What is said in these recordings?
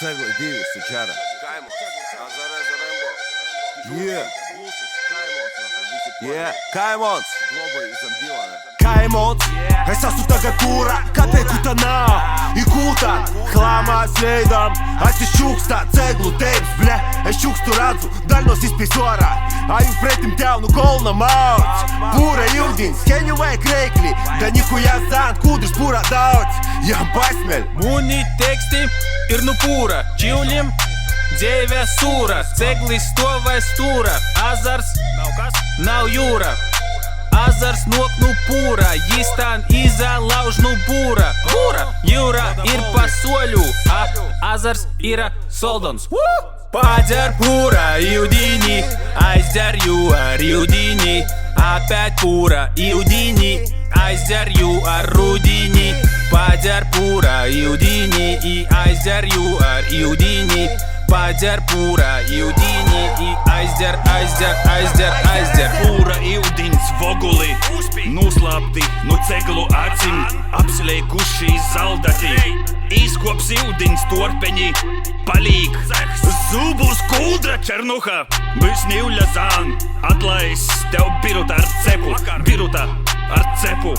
Цегли, дивись, сучара. Каймос, Азареза Рембо. Каймонс. Глоба и Замбилана. Каймонс. Esa su taga kura, kate kutana I kuta, hlama slijedam A si šuksta, ceglu, tapes, ble E šukstu radzu, daljnost iz pisora A ju pretim tjavnu gol na mauc Pura judin, skenju vek rekli Da niko ja zan, kudrš pura daoc Jam pasmel Muni tekstim ir nupūra Čiulim Dieve sūra Cegli stovai stūra Azars Nav jūra Azars nok nupūra Jis tan izalauž nupūra Jūra ir pasoļu Azars yra soldons Падер пура Иудини Айздер юар Иудини Опять пура Иудини Айздер юар Рудини Падер пура Иудини И айздер юар Иудини Падер пура Иудини И айздер Pūra iudins voguli Nuslāpti no ceglu acim Apslēkuši zaldati Izkops iudins torpeņi Palīk Zubus kūdra černuha Būs nīvļa zān Atlais tev biruta ar cepu Biruta ar cepu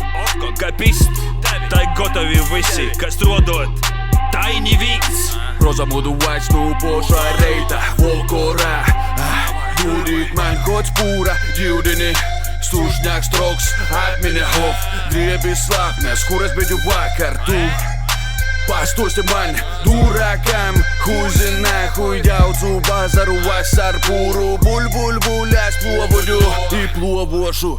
Kā pist Tai gotovi visi Kas rodot Tai neviens Proza muduvaits nuuposa reitä Volkora Judit man kots pura Judini Slušnjak stroks Atmine hof Griebis slapnes Kuras beidju vakar Tu Pastusti man Durakam Huizin nahuj Daudzu bazaru vasar Puru Bul Es plovoju I plovošu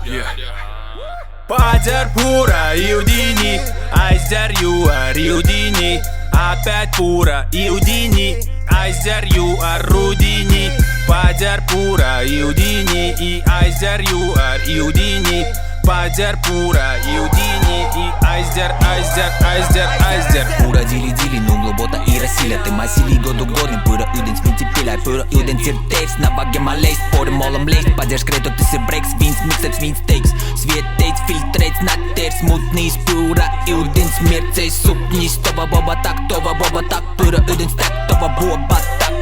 Падер пура Иудини Айздер юар Иудини Опять пура Иудини Айздер юар Рудини Падер пура Иудини И айздер юар Иудини Падер пура Иудини И айздер Pura dili nuglobota i rasila Te masili godu godin Pura udens vinci pilaj Pura udens ir tekst Na vagje ma leist På dem all om leist Padjer skrevet og tisser breaks Vins mixed vins takes Svijet dates Filtrate snatter Smutnis Pura udens Mircej supnis Tova boba tak Pura udens tak Tova boba tak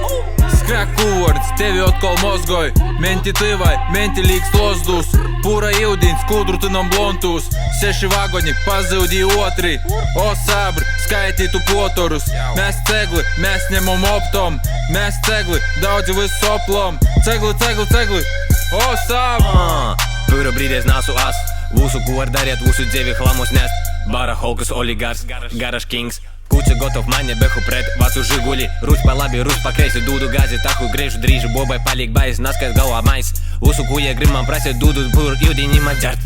Skrak kuvards, tevi otkal mozgoj Menti tivai, menti līgs lozdus Pura iudins, kudrutinam blontus Seši vagoni, pazaudi otri O sabri, skaitītu potorus Mēs cegli, mēs ņemam optom Mēs cegli, daudzi visu oplom Cegli O sabri Pura brīdies nasu as Vusu ko var dariet, vusu dzievi hlamus nest Bara holkas oligars, garage kings Куца готов, маня беху пред Вацу жигули, руч по лаби, руч по крейсу Дуду гази, таху грежу, дрижу Бобай палик байс, наскать гала майс Усу куя гримам прасит, дуду бур, иуди не мадярт